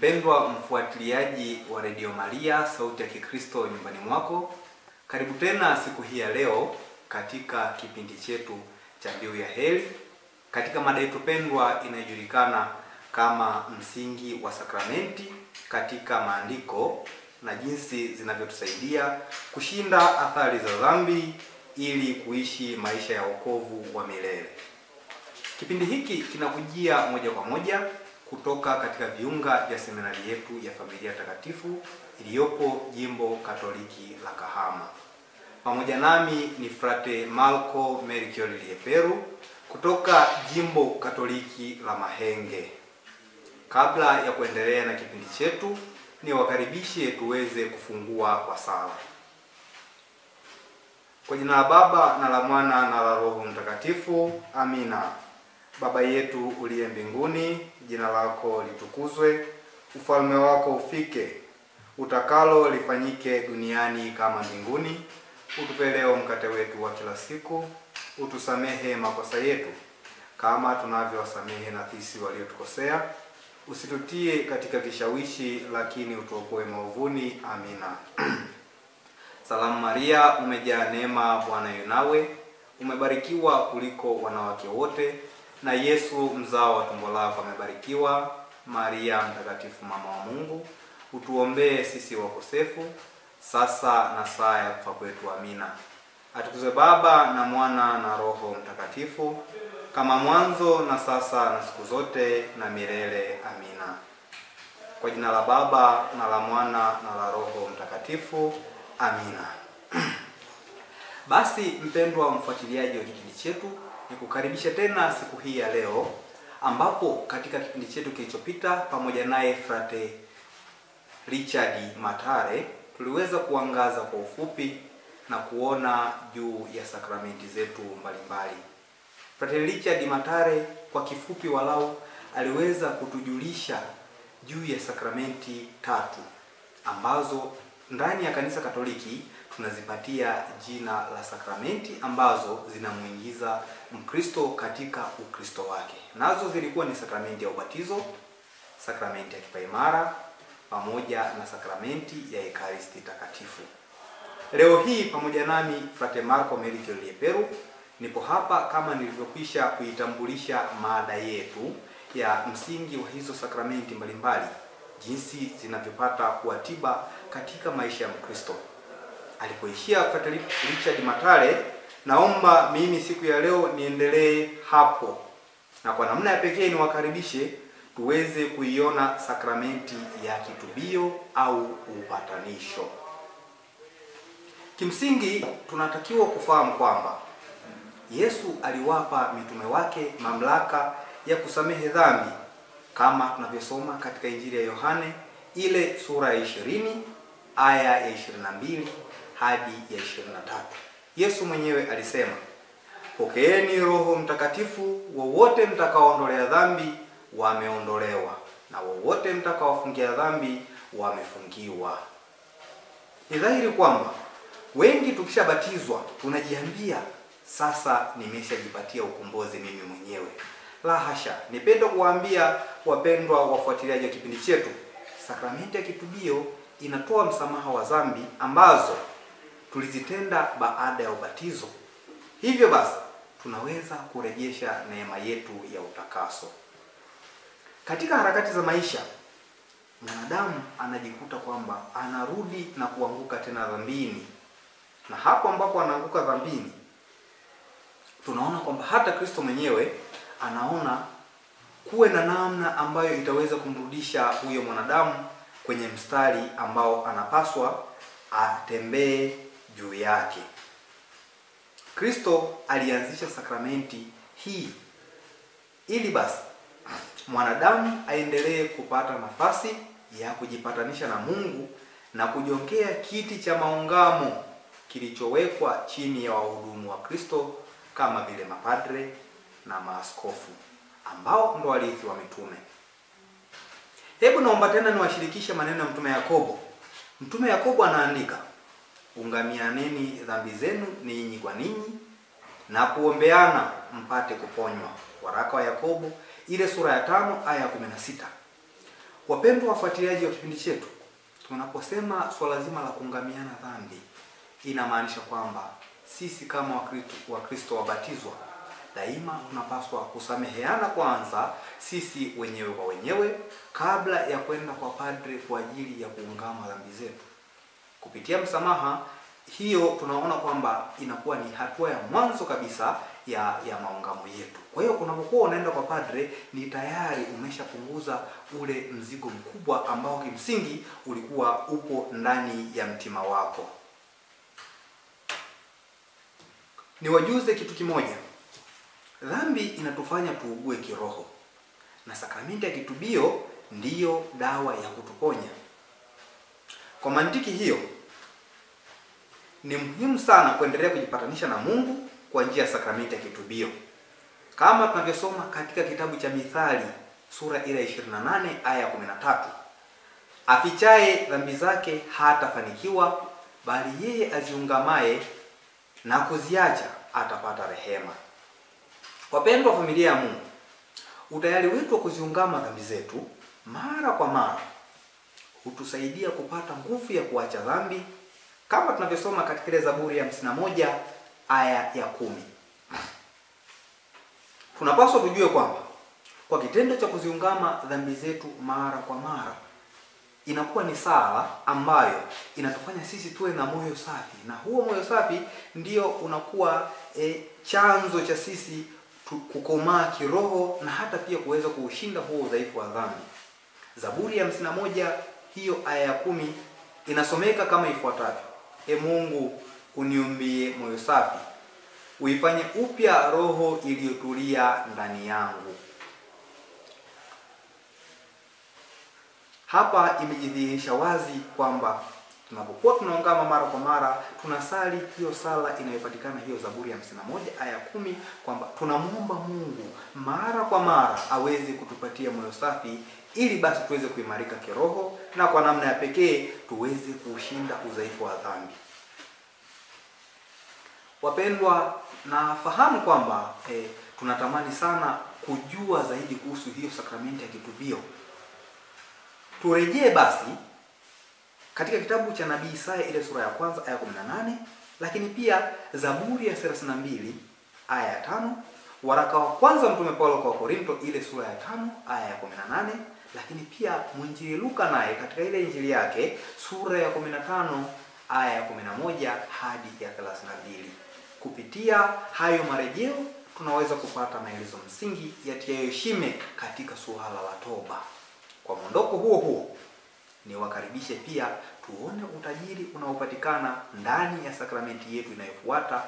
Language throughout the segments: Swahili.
Mpendwa mfuatiliaji wa Radio Maria, sauti ya Kikristo nyumbani mwako, karibu tena siku hii ya leo katika kipindi chetu cha Mbiu ya Heri, katika mada yetu pendwa inayojulikana kama msingi wa sakramenti katika maandiko na jinsi zinavyotusaidia kushinda athari za dhambi ili kuishi maisha ya wokovu wa milele. Kipindi hiki kinakujia moja kwa moja kutoka katika viunga vya seminari yetu ya Familia Takatifu iliyopo Jimbo Katoliki la Kahama. Pamoja nami ni Frate Marco Melchior Lieperu kutoka Jimbo Katoliki la Mahenge. Kabla ya kuendelea na kipindi chetu, niwakaribishe tuweze kufungua kwa sala. Kwa jina la Baba na la Mwana na la Roho Mtakatifu. Amina. Baba yetu uliye mbinguni, jina lako litukuzwe, ufalme wako ufike, utakalo lifanyike duniani kama mbinguni. Utupe leo mkate wetu wa kila siku, utusamehe makosa yetu kama tunavyowasamehe na sisi waliotukosea, usitutie katika kishawishi lakini utuokoe maovuni. Amina. Salamu Maria, umejaa neema, Bwana yu nawe, umebarikiwa kuliko wanawake wote, na Yesu mzao wa tumbo lako amebarikiwa. Maria mtakatifu, mama wa Mungu, utuombee sisi wakosefu, sasa na saa ya kufa kwetu. Amina. Atukuzwe Baba na Mwana na Roho Mtakatifu, kama mwanzo na sasa na siku zote na milele. Amina. Kwa jina la Baba na la Mwana na la Roho Mtakatifu. Amina. Basi mpendwa mfuatiliaji wa kipindi chetu, nikukaribisha tena siku hii ya leo, ambapo katika kipindi chetu kilichopita pamoja naye Frate Richard Matare tuliweza kuangaza kwa ufupi na kuona juu ya sakramenti zetu mbalimbali. Frate Richard Matare kwa kifupi walau aliweza kutujulisha juu ya sakramenti tatu ambazo ndani ya Kanisa Katoliki tunazipatia jina la sakramenti ambazo zinamuingiza Mkristo katika Ukristo wake. Nazo zilikuwa ni sakramenti ya ubatizo, sakramenti ya kipaimara pamoja na sakramenti ya Ekaristi Takatifu. Leo hii pamoja nami Frate Marco Melchior Lieperu nipo hapa kama nilivyokwisha kuitambulisha mada yetu ya msingi wa hizo sakramenti mbalimbali, jinsi zinavyopata kuatiba katika maisha ya Mkristo. Alipoishia Frate Richard Matare, naomba mimi siku ya leo niendelee hapo, na kwa namna ya pekee niwakaribishe tuweze kuiona sakramenti ya kitubio au upatanisho. Kimsingi tunatakiwa kufahamu kwamba Yesu aliwapa mitume wake mamlaka ya kusamehe dhambi kama tunavyosoma katika Injili ya Yohane ile sura ya 20 aya ya 22 hadi ya 23. Yesu mwenyewe alisema, "Pokeeni Roho Mtakatifu, wowote mtakaoondolea dhambi wameondolewa, na wowote mtakaofungia dhambi wamefungiwa." Ni dhahiri kwamba wengi tukishabatizwa tunajiambia, sasa nimeshajipatia ukombozi mimi mwenyewe. La hasha, nipenda kuwaambia wapendwa wafuatiliaji wa kipindi chetu, sakramenti ya kitubio inatoa msamaha wa dhambi ambazo tulizitenda baada ya ubatizo. Hivyo basi tunaweza kurejesha neema yetu ya utakaso. Katika harakati za maisha, mwanadamu anajikuta kwamba anarudi na kuanguka tena dhambini. Na hapo ambapo anaanguka dhambini, tunaona kwamba hata Kristo mwenyewe anaona kuwe na namna ambayo itaweza kumrudisha huyo mwanadamu kwenye mstari ambao anapaswa atembee juu yake. Kristo alianzisha sakramenti hii ili basi mwanadamu aendelee kupata nafasi ya kujipatanisha na Mungu na kujongea kiti cha maungamo kilichowekwa chini ya wahudumu wa Kristo kama vile mapadre na maaskofu ambao ndo warithi wa mitume. Hebu naomba tena niwashirikishe maneno ya Mtume Yakobo. Mtume Yakobo anaandika, "Ungamianeni dhambi zenu ninyi kwa ninyi na kuombeana mpate kuponywa." Waraka wa Yakobo ile sura ya 5 aya ya 16. Wapendwa wafuatiliaji wa kipindi chetu, tunaposema swala zima la kuungamiana dhambi, inamaanisha kwamba sisi kama Wakristo wabatizwa daima tunapaswa kusameheana kwanza sisi wenyewe kwa wenyewe kabla ya kwenda kwa padre kwa ajili ya kuungama dhambi zetu. Kupitia msamaha hiyo tunaona kwamba inakuwa ni hatua ya mwanzo kabisa ya maungamo yetu. Kwa hiyo unapokuwa unaenda kwa padre ni tayari umeshapunguza ule mzigo mkubwa ambao kimsingi ulikuwa upo ndani ya mtima wako. Niwajuze kitu kimoja. Dhambi inatufanya tuugue kiroho, na sakramenti ya kitubio ndiyo dawa ya kutuponya. Kwa mantiki hiyo, ni muhimu sana kuendelea kujipatanisha na Mungu kwa njia ya sakramenti ya kitubio. Kama tunavyosoma katika kitabu cha Mithali sura ile 28 aya 13. Afichaye dhambi zake hatafanikiwa, bali yeye aziungamaye na kuziacha atapata rehema. Wapendwa familia ya Mungu, utayari wetu wa kuziungama dhambi zetu mara kwa mara hutusaidia kupata nguvu ya kuacha dhambi, kama tunavyosoma katika ile Zaburi ya 51 aya ya 10. Tunapaswa tujue kwamba kwa kitendo cha kuziungama dhambi zetu mara kwa mara inakuwa ni sala ambayo inatufanya sisi tuwe na moyo safi, na huo moyo safi ndio unakuwa chanzo cha sisi kukomaa kiroho na hata pia kuweza kuushinda huo udhaifu wa dhambi. Zaburi ya 51 hiyo aya ya 10 inasomeka kama ifuatavyo: E Mungu, uniumbie moyo safi, uifanye upya roho iliyotulia ndani yangu. Hapa imejidhihirisha wazi kwamba tunapokuwa tunaungama mara kwa mara, tunasali hiyo sala inayopatikana hiyo Zaburi ya 51 aya 10, kwamba tunamuomba Mungu mara kwa mara aweze kutupatia moyo safi, ili basi tuweze kuimarika kiroho na kwa namna ya pekee tuweze kushinda udhaifu wa dhambi. Wapendwa, nafahamu kwamba tunatamani sana kujua zaidi kuhusu hiyo sakramenti ya kitubio. Turejee basi katika kitabu cha Nabii Isaya ile sura ya 1 aya 18, lakini pia Zaburi ya 32 aya ya 5, waraka wa kwanza Mtume Paulo kwa Korinto ile sura ya 5 aya ya 18, lakini pia mwinjili Luka naye katika ile injili yake sura ya 15 aya ya 11 hadi ya 32. Kupitia hayo marejeo tunaweza kupata maelezo msingi yatiayo shime katika suala la toba. Kwa mondoko huo niwakaribishe pia tuone utajiri unaopatikana ndani ya sakramenti yetu inayofuata,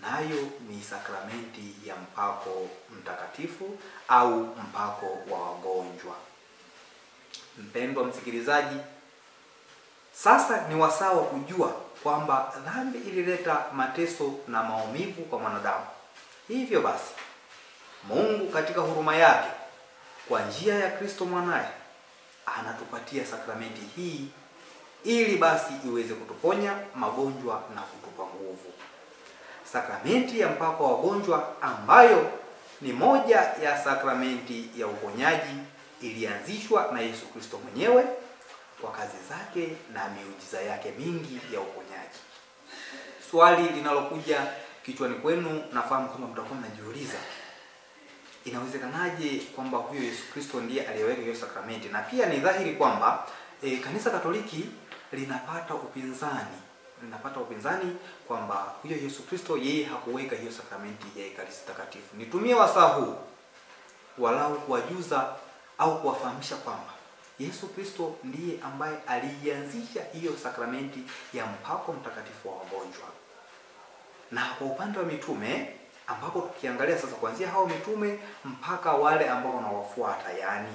nayo ni sakramenti ya mpako mtakatifu au mpako wa wagonjwa. Mpendwa msikilizaji, sasa ni wasaa wa kujua kwamba dhambi ilileta mateso na maumivu kwa mwanadamu. Hivyo basi, Mungu katika huruma yake kwa njia ya Kristo mwanaye anatupatia sakramenti hii ili basi iweze kutuponya magonjwa na kutupa nguvu. Sakramenti ya mpako wa wagonjwa, ambayo ni moja ya sakramenti ya uponyaji, ilianzishwa na Yesu Kristo mwenyewe kwa kazi zake na miujiza yake mingi ya uponyaji. Swali linalokuja kichwani kwenu, nafahamu kama mtakuwa mnajiuliza, inawezekanaje kwamba huyo Yesu Kristo ndiye aliyeweka hiyo sakramenti? Na pia ni dhahiri kwamba Kanisa Katoliki linapata upinzani kwamba huyo Yesu Kristo yeye hakuweka hiyo sakramenti ya Ekaristi Takatifu. Nitumie wasaa huu walau kuwajuza au kuwafahamisha kwamba Yesu Kristo ndiye ambaye alianzisha hiyo sakramenti ya mpako mtakatifu wa wagonjwa. Na kwa upande wa mitume, ambapo tukiangalia sasa kuanzia hao mitume mpaka wale ambao wanawafuata, yani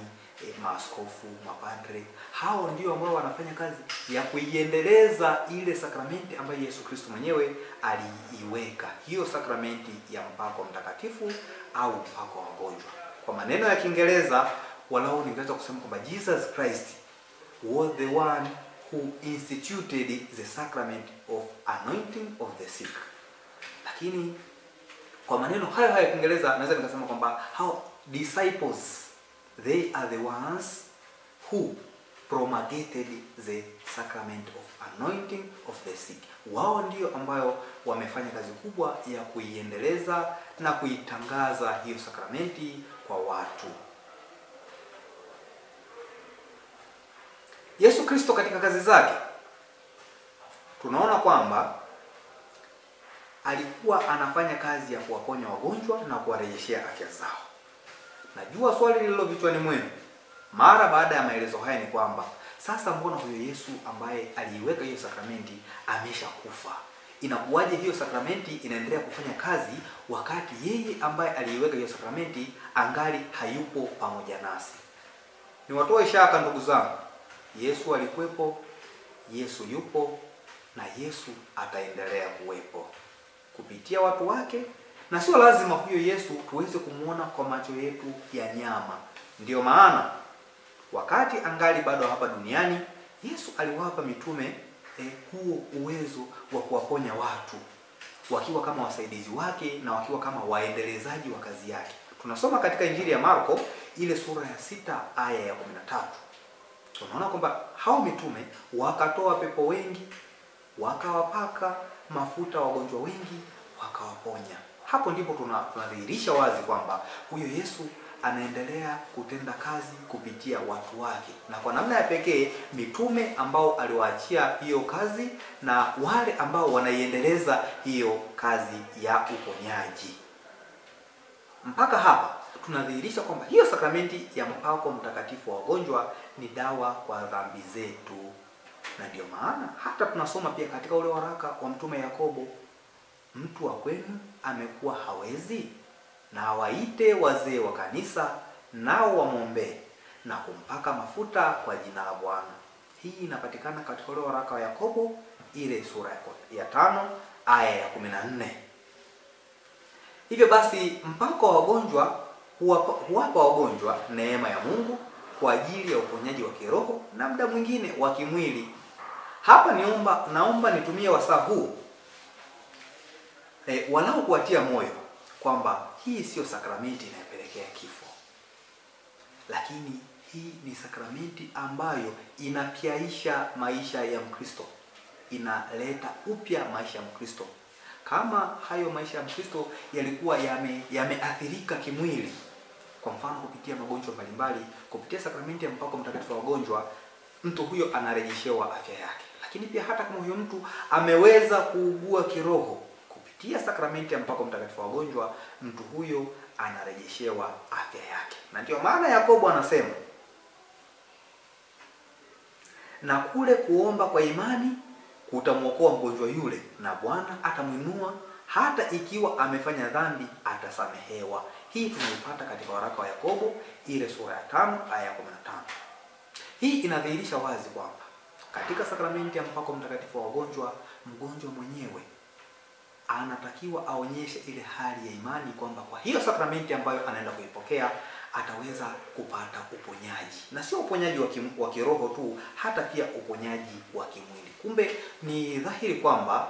maaskofu, mapadre, hao ndio ambao wanafanya kazi ya kuiendeleza ile sakramenti ambayo Yesu Kristo mwenyewe aliiweka, hiyo sakramenti ya mpako mtakatifu au mpako wa wagonjwa. Kwa maneno ya Kiingereza, walau ningeweza kusema kwamba Jesus Christ was the one who instituted the sacrament of anointing of the sick. Lakini kwa maneno hayo ya Kiingereza naweza nikasema kwamba how disciples, they are the ones who promulgated the sacrament of anointing of the sick. Wao ndio ambayo wamefanya kazi kubwa ya kuiendeleza na kuitangaza hiyo sakramenti kwa watu. Yesu Kristo katika kazi zake tunaona kwamba alikuwa anafanya kazi ya kuwaponya wagonjwa na kuwarejeshea afya zao. Najua swali lililo vichwani mwenu mara baada ya maelezo haya ni kwamba sasa mbona huyo Yesu ambaye aliiweka hiyo sakramenti ameshakufa? Inakuwaje hiyo sakramenti inaendelea kufanya kazi wakati yeye ambaye aliiweka hiyo sakramenti angali hayupo pamoja nasi? Niwatoe shaka ndugu zangu, Yesu alikuwepo, Yesu yupo, na Yesu ataendelea kuwepo kupitia watu wake, na sio lazima huyo Yesu tuweze kumuona kwa macho yetu ya nyama. Ndiyo maana wakati angali bado hapa duniani, Yesu aliwapa mitume huo uwezo wa kuwaponya watu wakiwa kama wasaidizi wake na wakiwa kama waendelezaji wa kazi yake. Tunasoma katika Injili ya Marko ile sura ya 6 aya ya 13. Tunaona kwamba hao mitume wakatoa pepo wengi, wakawapaka mafuta wagonjwa wengi, wakawaponya. Hapo ndipo tunadhihirisha wazi kwamba huyo Yesu anaendelea kutenda kazi kupitia watu wake, na kwa namna ya pekee mitume ambao aliwaachia hiyo kazi na wale ambao wanaiendeleza hiyo kazi ya uponyaji. Mpaka hapa tunadhihirisha kwamba hiyo sakramenti ya mpako mtakatifu wa wagonjwa ni dawa kwa dhambi zetu. Na ndio maana hata tunasoma pia katika ule waraka wa mtume Yakobo, mtu wa kwenu amekuwa hawezi, na waite wazee wa kanisa nao wamwombee na kumpaka mafuta kwa jina la Bwana. Hii inapatikana katika ule waraka wa Yakobo ile sura ya 5 aya ya 14. Hivyo basi mpako wa wagonjwa huwapa wagonjwa neema ya Mungu kwa ajili ya uponyaji wa kiroho na muda mwingine wa kimwili. Hapa naomba nitumie wasaa huu walau kuwatia moyo kwamba hii sio sakramenti inayopelekea kifo, lakini hii ni sakramenti ambayo inapiaisha maisha ya Mkristo, inaleta upya maisha ya Mkristo. Kama hayo maisha ya Mkristo yalikuwa yameathirika kimwili, kwa mfano kupitia magonjwa mbalimbali, kupitia sakramenti ya mpako mtakatifu wa wagonjwa, mtu huyo anarejeshewa afya yake. Lakini pia hata kama huyo mtu ameweza kuugua kiroho, kupitia sakramenti ya mpako mtakatifu wa wagonjwa, mtu huyo anarejeshewa afya yake. Na ndio maana Yakobo anasema, na kule kuomba kwa imani kutamwokoa mgonjwa yule, na Bwana atamuinua, hata ikiwa amefanya dhambi atasamehewa. Hii tunaipata katika waraka wa Yakobo ile sura ya 5 aya ya 15. Hii inadhihirisha wazi kwamba katika sakramenti ya mpako mtakatifu wa wagonjwa, mgonjwa mwenyewe anatakiwa aonyeshe ile hali ya imani kwamba kwa hiyo sakramenti ambayo anaenda kuipokea ataweza kupata uponyaji, na sio uponyaji wa kiroho tu, hata pia uponyaji wa kimwili. Kumbe ni dhahiri kwamba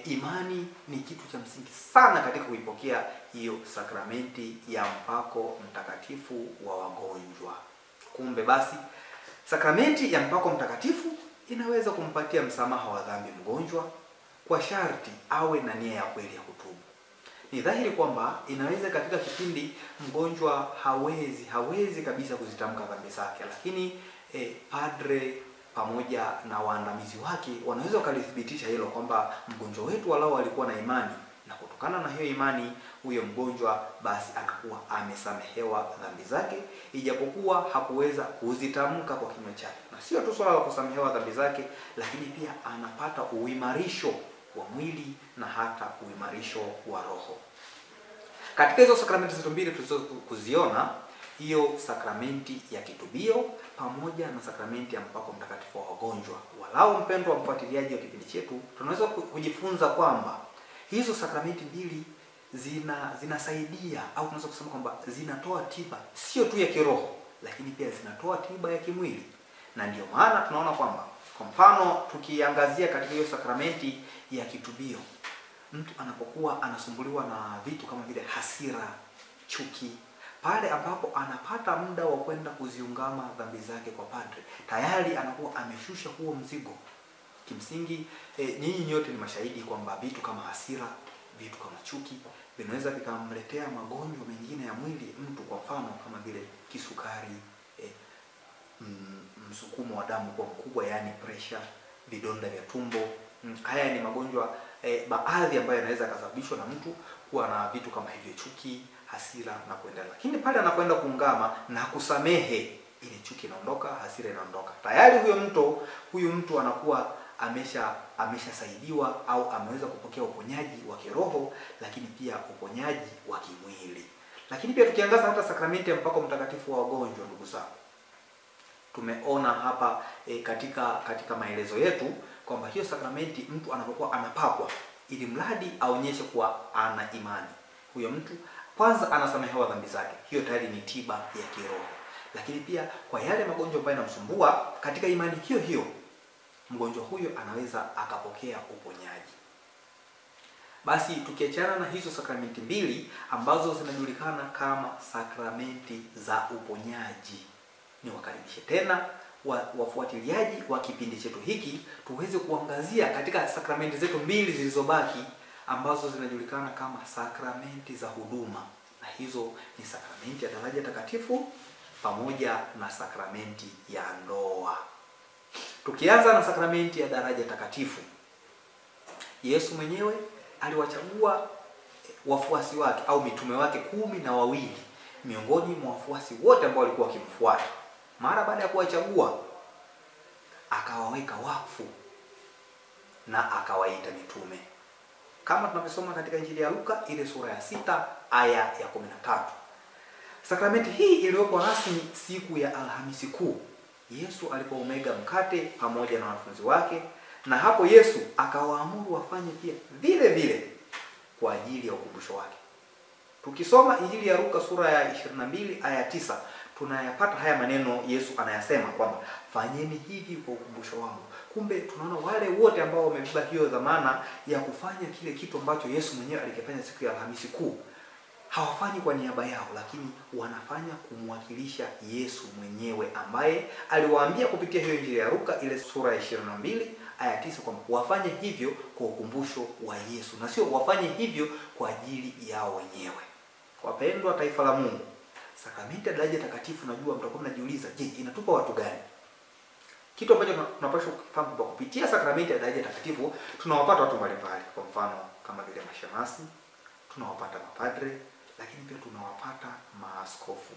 imani ni kitu cha msingi sana katika kuipokea hiyo sakramenti ya mpako mtakatifu wa wagonjwa. Kumbe basi sakramenti ya mpako mtakatifu inaweza kumpatia msamaha wa dhambi mgonjwa kwa sharti awe na nia ya kweli ya kutubu. Ni dhahiri kwamba inaweza katika kipindi mgonjwa hawezi kabisa kuzitamka dhambi zake, lakini padre pamoja na waandamizi wake wanaweza wakalithibitisha hilo kwamba mgonjwa wetu walao alikuwa na imani, na kutokana na hiyo imani huyo mgonjwa basi anakuwa amesamehewa dhambi zake, ijapokuwa hakuweza kuzitamka kwa kinywa chake. Na sio tu swala la kusamehewa dhambi zake, lakini pia anapata uimarisho wa mwili na hata uimarisho wa roho. Katika hizo sakramenti zote mbili tulizokuziona, hiyo sakramenti ya kitubio pamoja na sakramenti ya mpako mtakatifu wa wagonjwa, walau mpendwa mfuatiliaji wa kipindi chetu, tunaweza kujifunza kwamba hizo sakramenti mbili zinasaidia, au tunaweza kusema kwamba zinatoa tiba sio tu ya kiroho, lakini pia zinatoa tiba ya kimwili. Na ndio maana tunaona kwamba kwa mfano tukiangazia katika hiyo sakramenti ya kitubio, mtu anapokuwa anasumbuliwa na vitu kama vile hasira, chuki, pale ambapo anapata muda wa kwenda kuziungama dhambi zake kwa padre, tayari anakuwa ameshusha huo mzigo. Kimsingi nyinyi nyote ni mashahidi kwamba vitu kama hasira, vitu kama chuki vinaweza vikamletea magonjwa mengine ya mwili mtu, kwa mfano kama vile kisukari, msukumo wa damu kwa mkubwa, yani pressure, vidonda vya tumbo. Haya ni magonjwa baadhi ambayo yanaweza kusababishwa na mtu kuwa na vitu kama hivyo, chuki, hasira na kuendelea. Lakini pale anakwenda kuungama na kusamehe, ile chuki inaondoka, hasira inaondoka. Tayari huyo mtu anakuwa ameshasaidiwa au ameweza kupokea uponyaji wa kiroho, lakini pia uponyaji wa kimwili. Lakini pia tukiangaza hata sakramenti ya mpako mtakatifu wa wagonjwa, ndugu zangu, tumeona hapa katika maelezo yetu kwamba hiyo sakramenti mtu anapokuwa anapakwa, ili mradi aonyeshe kuwa ana imani, huyo mtu kwanza anasamehewa dhambi zake. Hiyo tayari ni tiba ya kiroho. Lakini pia kwa yale magonjwa ambayo yanamsumbua, katika imani hiyo hiyo mgonjwa huyo anaweza akapokea uponyaji. Basi tukiachana na hizo sakramenti mbili ambazo zinajulikana kama sakramenti za uponyaji, niwakaribishe tena wafuatiliaji wa kipindi chetu hiki tuweze kuangazia katika sakramenti zetu mbili zilizobaki ambazo zinajulikana kama sakramenti za huduma, na hizo ni sakramenti ya daraja takatifu pamoja na sakramenti ya ndoa. Tukianza na sakramenti ya daraja takatifu, Yesu mwenyewe aliwachagua wafuasi wake au mitume wake 12 miongoni mwa wafuasi wote ambao walikuwa wakimfuata. Mara baada ya kuwachagua, akawaweka wakfu na akawaita mitume, kama tunavyosoma katika Injili ya Luka ile sura ya 6 aya ya 13. Sakramenti hii iliyokuwa rasmi siku ya Alhamisi Kuu, Yesu alipoumega mkate pamoja na wanafunzi wake, na hapo Yesu akawaamuru wafanye pia vile vile kwa ajili ya ukumbusho wake. Tukisoma Injili ya Luka sura ya 22 aya 9, tunayapata haya maneno Yesu anayasema kwamba fanyeni hivi kwa ukumbusho wangu. Kumbe tunaona wale wote ambao wamebeba hiyo dhamana ya kufanya kile kitu ambacho Yesu mwenyewe alikifanya siku ya Alhamisi Kuu, hawafanyi kwa niaba yao, lakini wanafanya kumwakilisha Yesu mwenyewe, ambaye aliwaambia kupitia hiyo Injili ya Luka ile sura ya 22 aya 9 kwamba wafanye hivyo kwa ukumbusho wa Yesu, na sio wafanye hivyo kwa ajili yao wenyewe. Wapendwa taifa la Mungu, sakramenti ya daraja takatifu, najua mtakuwa mnajiuliza, je, inatupa watu gani? Kitu ambacho tunapaswa kufahamu kwa kupitia sakramenti ya daraja takatifu, tunawapata watu mbalimbali. Kwa mfano kama vile mashemasi, tunawapata mapadre, lakini pia tunawapata maaskofu.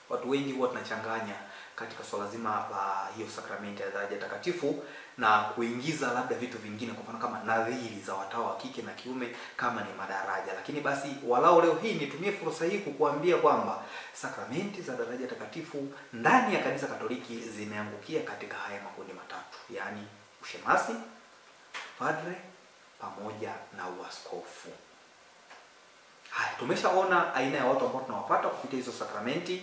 Watu wengi huwa tunachanganya katika swala zima la hiyo sakramenti ya daraja takatifu na kuingiza labda vitu vingine, kwa mfano kama nadhiri za watawa wa kike na kiume kama ni madaraja. Lakini basi walao leo hii nitumie fursa hii kukuambia kwamba sakramenti za daraja takatifu ndani ya Kanisa Katoliki zimeangukia katika haya makundi matatu, yaani ushemasi, padre pamoja na uaskofu. Haya, tumeshaona aina ya watu ambao tunawapata kupitia hizo sakramenti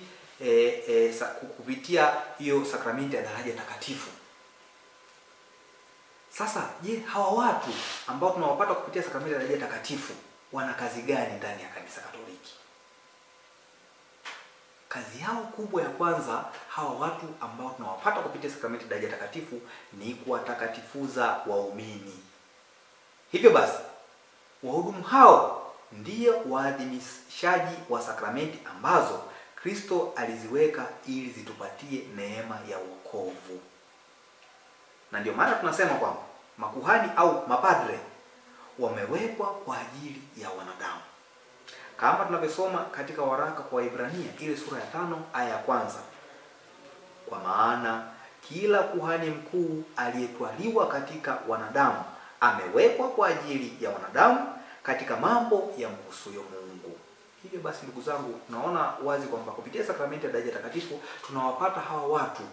kupitia hiyo sakramenti ya daraja takatifu. Sasa je, hawa watu ambao tunawapata kupitia sakramenti ya daraja takatifu wana kazi gani ndani ya Kanisa Katoliki? Kazi yao kubwa ya kwanza, hawa watu ambao tunawapata kupitia sakramenti ya daraja takatifu, ni kuwatakatifuza waumini. Hivyo basi wahudumu hao ndiyo waadhimishaji wa sakramenti ambazo Kristo aliziweka ili zitupatie neema ya wokovu. Na ndio maana tunasema kwamba makuhani au mapadre wamewekwa kwa ajili ya wanadamu, kama tunavyosoma katika waraka kwa Waebrania ile sura ya 5 aya ya 1. Kwa maana kila kuhani mkuu aliyetwaliwa katika wanadamu amewekwa kwa ajili ya wanadamu katika mambo ya mhusuyo Mungu. Hivyo basi ndugu zangu, tunaona wazi kwamba kupitia sakramenti ya daraja takatifu tunawapata hawa watu.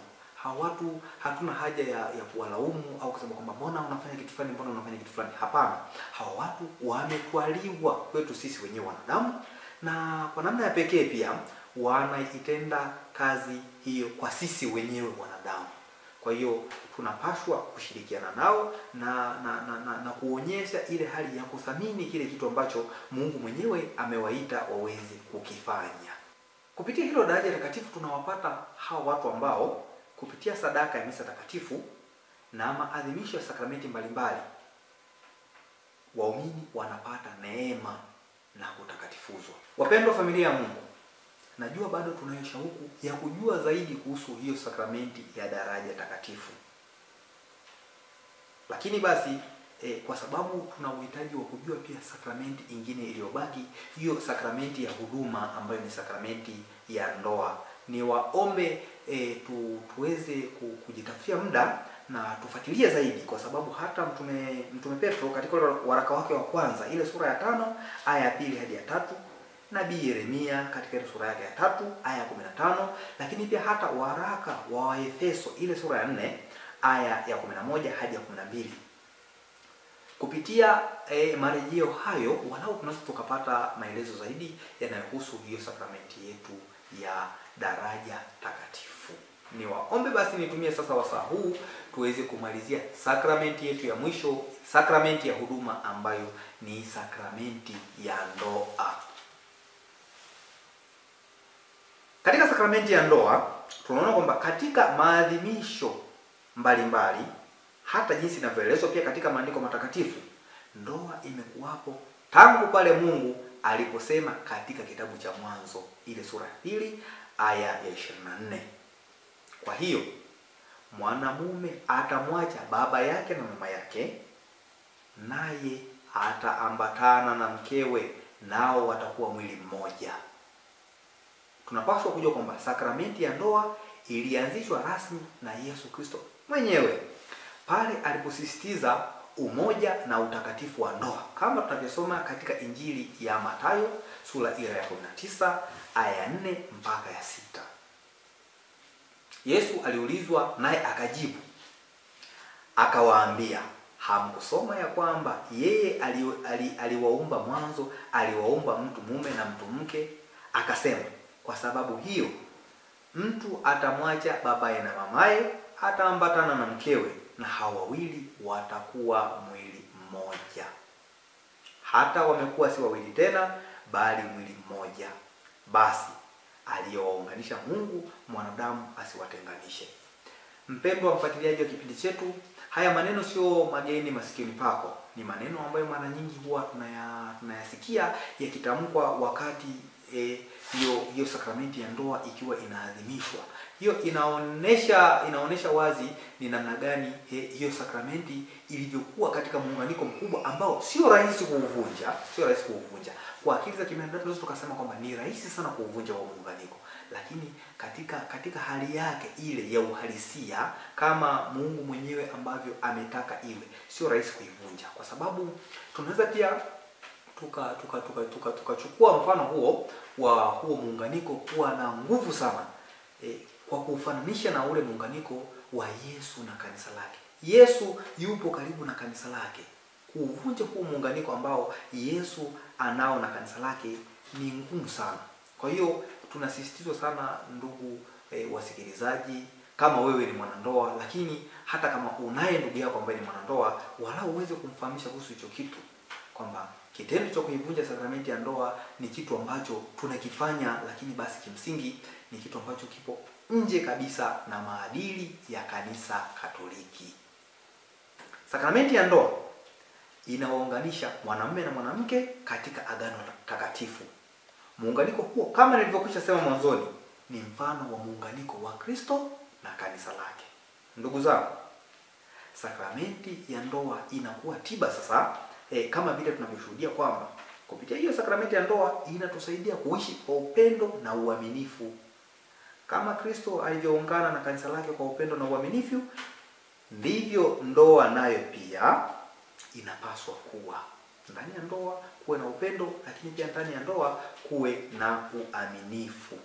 Hawa watu hatuna haja ya kuwalaumu au kusema kwamba mbona unafanya kitu fulani, mbona unafanya kitu fulani. Hapana, hawa watu wametwaliwa kwetu sisi wenyewe wanadamu, na kwa namna ya pekee pia wanaitenda kazi hiyo kwa sisi wenyewe wanadamu. Kwa hiyo tunapaswa kushirikiana nao na kuonyesha ile hali ya kuthamini kile kitu ambacho Mungu mwenyewe amewaita waweze kukifanya. Kupitia hilo daraja takatifu tunawapata hao watu ambao kupitia sadaka ya misa takatifu na maadhimisho ya sakramenti mbalimbali waumini wanapata neema na kutakatifuzwa. Wapendwa familia ya Mungu, najua bado tunayo shauku ya kujua zaidi kuhusu hiyo sakramenti ya daraja takatifu. Lakini basi kwa sababu tuna uhitaji wa kujua pia sakramenti ingine iliyobaki, hiyo sakramenti ya huduma ambayo ni sakramenti ya ndoa, ni waombe tuweze kujitafutia muda na tufuatilie zaidi, kwa sababu hata mtume Petro katika waraka wake wa kwanza ile sura ya 5 aya ya 2 hadi ya 3, nabii Yeremia katika ile sura yake ya 3 aya ya 15, lakini pia hata waraka wa Waefeso ile sura ya 4 aya ya 11 hadi ya 12. Kupitia marejeo hayo walau tunaweza tukapata maelezo zaidi yanayohusu hiyo sakramenti yetu ya daraja takatifu. Ni waombe basi nitumie sasa wasaa huu tuweze kumalizia sakramenti yetu ya mwisho, sakramenti ya huduma ambayo ni sakramenti ya ndoa. Katika sakramenti ya ndoa tunaona kwamba katika maadhimisho mbalimbali, hata jinsi inavyoelezwa pia katika maandiko matakatifu, ndoa imekuwapo tangu pale Mungu aliposema katika kitabu cha Mwanzo ile sura ya 2 aya ya 24. Kwa hiyo mwanamume atamwacha baba yake na mama yake, naye ataambatana na mkewe, nao watakuwa mwili mmoja. Tunapaswa kujua kwamba sakramenti ya ndoa ilianzishwa rasmi na Yesu Kristo mwenyewe pale aliposisitiza umoja na utakatifu wa ndoa, kama tunavyosoma katika Injili ya Mathayo sura ile ya 19 aya ya 4 mpaka ya 6. Yesu aliulizwa naye akajibu akawaambia, hamkusoma ya kwamba yeye aliwaumba mwanzo, aliwaumba mtu mume na mtu mke? Akasema, kwa sababu hiyo mtu atamwacha babaye na mamaye, ataambatana na mkewe, na hao wawili watakuwa mwili mmoja. Hata wamekuwa si wawili tena, bali mwili mmoja. Basi aliyowaunganisha Mungu, mwanadamu asiwatenganishe. Mpendwa mfuatiliaji wa kipindi chetu, haya maneno sio mageni masikioni pako. Ni maneno ambayo mara nyingi huwa tunayasikia yakitamkwa wakati hiyo sakramenti ya ndoa ikiwa inaadhimishwa. Hiyo inaonesha wazi ni namna gani hiyo sakramenti ilivyokuwa katika muunganiko mkubwa ambao sio rahisi kuuvunja. Kwa akili za kibinadamu tunaweza tukasema kwamba ni rahisi sana kuuvunja huo muunganiko, lakini katika hali yake ile ya uhalisia, kama Mungu mwenyewe ambavyo ametaka iwe, sio rahisi kuivunja. Kwa sababu tunaweza pia tukachukua mfano huo wa huo muunganiko kuwa na nguvu sana kwa kufananisha na ule muunganiko wa Yesu na kanisa lake. Yesu yupo karibu na kanisa lake. Kuvunja huo muunganiko ambao Yesu anao na kanisa lake ni ngumu sana. Kwa hiyo tunasisitizwa sana ndugu wasikilizaji, kama wewe ni mwanandoa, lakini hata kama unaye ndugu yako ambaye ni mwanandoa, walau uweze kumfahamisha kuhusu hicho kitu, kwamba kitendo cha kuivunja sakramenti ya ndoa ni kitu ambacho tunakifanya, lakini basi kimsingi ni kitu ambacho kipo nje kabisa na maadili ya kanisa Katoliki. Sakramenti ya ndoa inawaunganisha mwanamume na mwanamke katika agano takatifu. Muunganiko huo, kama nilivyokwisha sema mwanzoni, ni mfano wa muunganiko wa Kristo na kanisa lake. Ndugu zangu, sakramenti ya ndoa inakuwa tiba sasa, kama vile tunavyoshuhudia kwamba kupitia hiyo sakramenti ya ndoa inatusaidia kuishi kwa upendo na uaminifu. Kama Kristo alivyoungana na kanisa lake kwa upendo na uaminifu, ndivyo ndoa nayo pia inapaswa kuwa. Ndani ya ndoa kuwe na upendo, lakini pia ndani ya ndoa kuwe na uaminifu.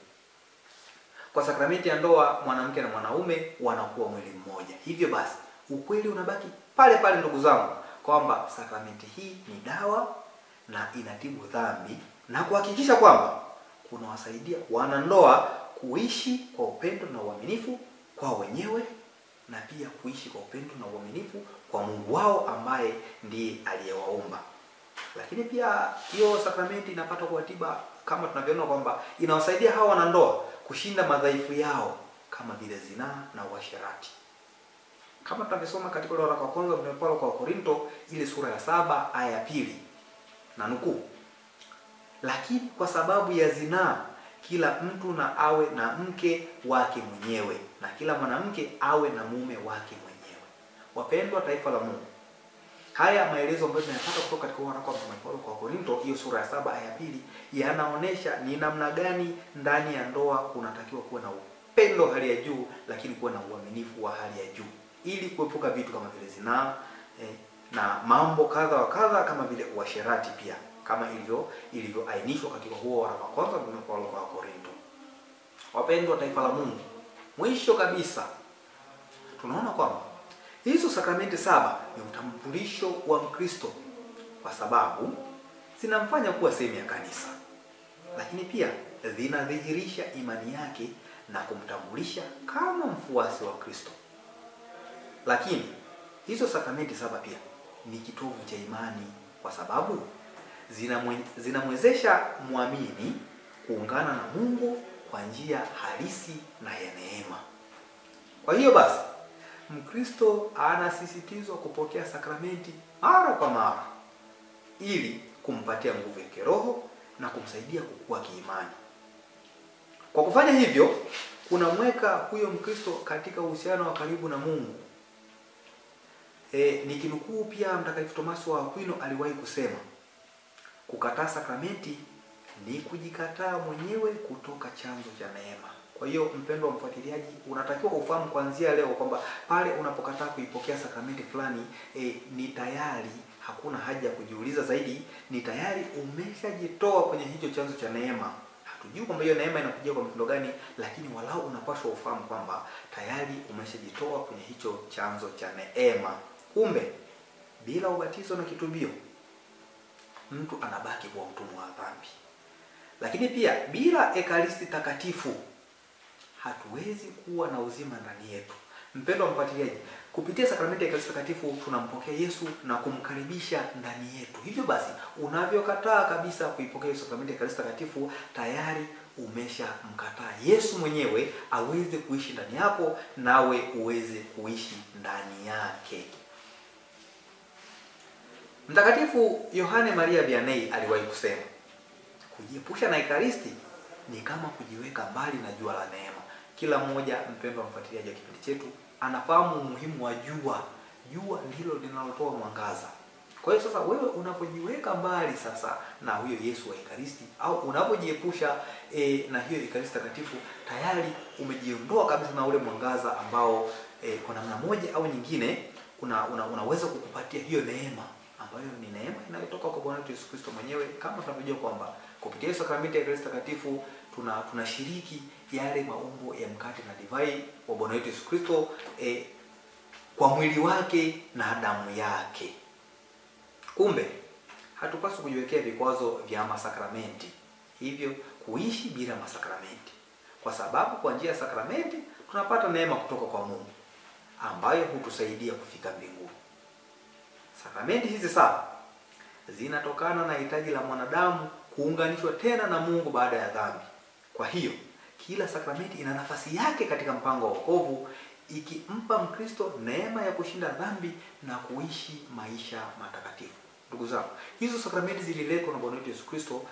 Kwa sakramenti ya ndoa mwanamke na mwanaume wanakuwa mwili mmoja. Hivyo basi ukweli unabaki pale pale ndugu zangu, kwamba sakramenti hii ni dawa na inatibu dhambi na kuhakikisha kwamba kunawasaidia wanandoa kuishi kwa upendo na uaminifu kwa wenyewe, na pia kuishi kwa upendo na uaminifu kwa Mungu wao ambaye ndiye aliyewaumba. Lakini pia hiyo sakramenti inapata kuwatiba, kama tunavyoona kwamba inawasaidia hawa wanandoa kushinda madhaifu yao kama vile zinaa na uasherati. Kama tunavyosoma katika waraka wa kwanza wa Paulo kwa Korinto ile sura ya 7 aya ya 2. Na nukuu: lakini kwa sababu ya zinaa kila mtu na awe na mke wake mwenyewe, na kila mwanamke awe na mume wake mwenyewe. Wapendwa taifa la Mungu, haya maelezo ambayo tunayapata kutoka katika waraka wa Paulo kwa Korinto hiyo sura ya 7 aya ya 2 yanaonesha ni namna gani ndani ya ndoa kunatakiwa kuwa na upendo hali ya juu, lakini kuwa na uaminifu wa hali ya juu, ili kuepuka vitu kama vile zinaa na mambo kadha wa kadha kama vile uasherati pia, kama ilivyoainishwa katika huo waraka wa kwanza wa Paulo kwa Korinto. Wapendwa taifa la Mungu, mwisho kabisa tunaona kwamba hizo sakramenti 7 ni utambulisho wa Mkristo, kwa sababu zinamfanya kuwa sehemu ya kanisa, lakini pia zinadhihirisha imani yake na kumtambulisha kama mfuasi wa Kristo. Lakini hizo sakramenti 7 pia ni kitovu cha imani, kwa sababu zinamwezesha muamini kuungana na Mungu kwa njia halisi na ya neema. Kwa hiyo basi Mkristo anasisitizwa kupokea sakramenti mara kwa mara ili kumpatia nguvu ya kiroho na kumsaidia kukua kiimani. Kwa kufanya hivyo, kunamweka huyo Mkristo katika uhusiano wa karibu na Mungu. Nikinukuu pia Mtakatifu Tomaso wa Aquino aliwahi kusema, kukataa sakramenti ni kujikataa mwenyewe kutoka chanzo cha neema. Kwa hiyo mpendwa mfuatiliaji, unatakiwa ufahamu kuanzia leo kwamba pale unapokataa kuipokea sakramenti fulani, ni tayari hakuna haja ya kujiuliza zaidi, ni tayari umeshajitoa kwenye hicho chanzo cha neema. Hatujui kwamba hiyo neema inakujia kwa mtindo gani, lakini walau unapaswa ufahamu kwamba tayari umeshajitoa kwenye hicho chanzo cha neema. Kumbe bila ubatizo na kitubio mtu anabaki kuwa mtumwa wa dhambi. Lakini pia bila ekaristi takatifu hatuwezi kuwa na uzima ndani yetu. Mpendwa mfuatiliaji, kupitia sakramenti ya ekaristi takatifu tunampokea Yesu na kumkaribisha ndani yetu. Hivyo basi, unavyokataa kabisa kuipokea sakramenti ya ekaristi takatifu, tayari umeshamkataa Yesu mwenyewe aweze kuishi ndani yako, nawe uweze kuishi ndani yake. Mtakatifu Yohane Maria Vianney aliwahi kusema, kujiepusha na ekaristi ni kama kujiweka mbali na jua la neema. Kila mmoja mpendwa mfuatiliaji wa kipindi chetu anafahamu umuhimu wa jua. Jua ndilo linalotoa mwangaza. Kwa hiyo sasa wewe unapojiweka mbali sasa na huyo Yesu wa ekaristi, au unapojiepusha na hiyo ekaristi takatifu, tayari umejiondoa kabisa na ule mwangaza ambao kwa namna moja au nyingine unaweza kukupatia hiyo neema, ambayo ni neema inayotoka kwa Bwana wetu Yesu Kristo mwenyewe. Kama tunavyojua kwamba kupitia sakramenti ya ekaristi takatifu tunashiriki yale maumbo ya mkate na divai wa Bwana wetu Yesu Kristo kwa mwili wake na damu yake. Kumbe hatupaswi kujiwekea vikwazo vya masakramenti, hivyo kuishi bila masakramenti, kwa sababu kwa njia ya sakramenti tunapata neema kutoka kwa Mungu ambayo hutusaidia kufika mbinguni. Sakramenti hizi 7 zinatokana na hitaji la mwanadamu kuunganishwa tena na Mungu baada ya dhambi. Kwa hiyo kila sakramenti ina nafasi yake katika mpango wa wokovu, ikimpa Mkristo neema ya kushinda dhambi na kuishi maisha matakatifu. Ndugu zangu, hizo sakramenti zililetwa na Bwana wetu Yesu Kristo.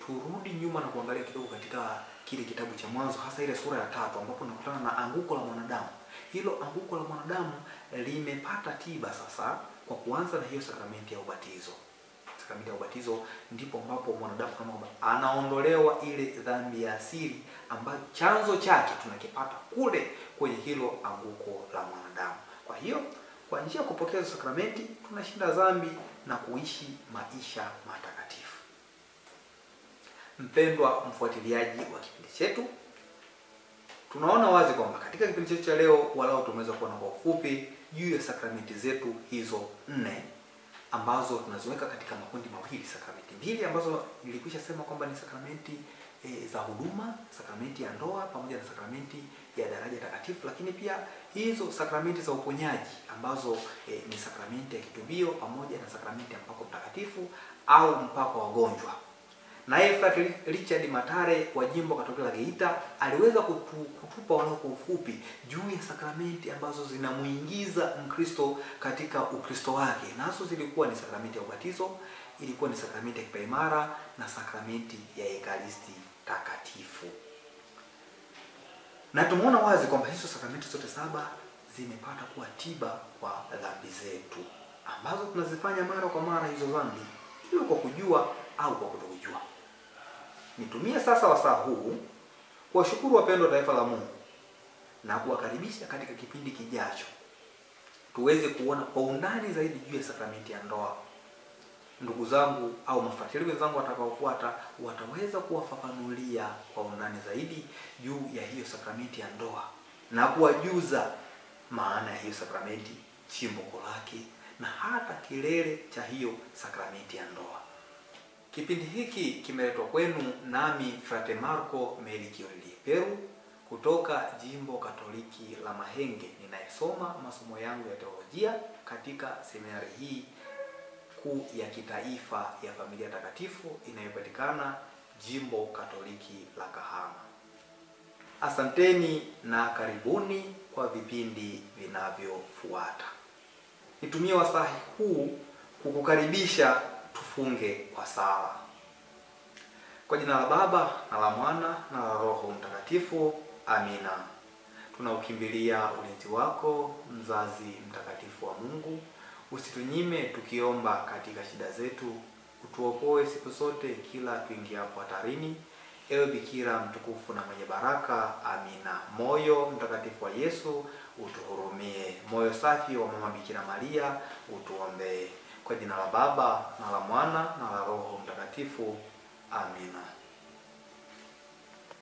Turudi nyuma na kuangalia kidogo katika kile kitabu cha Mwanzo, hasa ile sura ya 3 ambapo tunakutana na anguko la mwanadamu. Hilo anguko la mwanadamu limepata tiba sasa kwa kuanza na hiyo sakramenti ya ubatizo. Sakramenti ya ubatizo ndipo ambapo mwanadamu kama anaondolewa ile dhambi ya asili ambayo chanzo chake tunakipata kule kwenye hilo anguko la mwanadamu. Kwa hiyo kwa njia ya kupokea sakramenti tunashinda dhambi na kuishi maisha matakatifu. Mpendwa mfuatiliaji wa kipindi chetu, tunaona wazi kwamba katika kipindi chetu cha leo walau tumeweza kuona kwa ufupi juu ya sakramenti zetu hizo 4 ambazo tunaziweka katika makundi mawili. Sakramenti 2 ambazo nilikwisha sema kwamba ni sakramenti za huduma, sakramenti ya ndoa pamoja na sakramenti ya daraja takatifu, lakini pia hizo sakramenti za uponyaji ambazo ni sakramenti ya kitubio pamoja na sakramenti ya mpako mtakatifu au mpako wa wagonjwa. Naye Frateri Richard Matare wa Jimbo Katoliki la Geita aliweza kutupa walau kwa ufupi juu ya sakramenti ambazo zinamuingiza Mkristo katika Ukristo wake. Nazo zilikuwa ni sakramenti ya ubatizo, ilikuwa ni sakramenti ya kipaimara na sakramenti ya Ekaristi Takatifu. Na tumeona wazi kwamba hizo sakramenti zote 7 zimepata kuwa tiba kwa dhambi zetu ambazo tunazifanya mara kwa mara hizo dhambi, iwe kwa kujua au kwa kutokujua. Nitumie sasa wasaa huu kuwashukuru wapendwa wa taifa la Mungu na kuwakaribisha katika kipindi kijacho tuweze kuona kwa undani zaidi juu ya sakramenti ya ndoa. Ndugu zangu au mafuatili wenzangu watakaofuata wataweza kuwafafanulia kwa undani zaidi juu ya hiyo sakramenti ya ndoa na kuwajuza maana ya hiyo sakramenti, chimbuko lake na hata kilele cha hiyo sakramenti ya ndoa. Kipindi hiki kimeletwa kwenu nami Frate Marco Melikioli Peru kutoka Jimbo Katoliki la Mahenge, ninayesoma masomo yangu ya teolojia katika seminari hii kuu ya kitaifa ya Familia Takatifu inayopatikana Jimbo Katoliki la Kahama. Asanteni na karibuni kwa vipindi vinavyofuata. Nitumie wasaa huu kukukaribisha tufunge kwa sala. Kwa jina la Baba na la Mwana na la Roho Mtakatifu. Amina. Tunaukimbilia ulinzi wako, mzazi mtakatifu wa Mungu. Usitunyime tukiomba katika shida zetu, utuokoe siku zote kila tuingiapo hatarini. Ewe Bikira mtukufu na mwenye baraka. Amina. Moyo mtakatifu wa Yesu, utuhurumie. Moyo safi wa Mama Bikira Maria, utuombee. Kwa jina la Baba na la Mwana na la Roho Mtakatifu. Amina.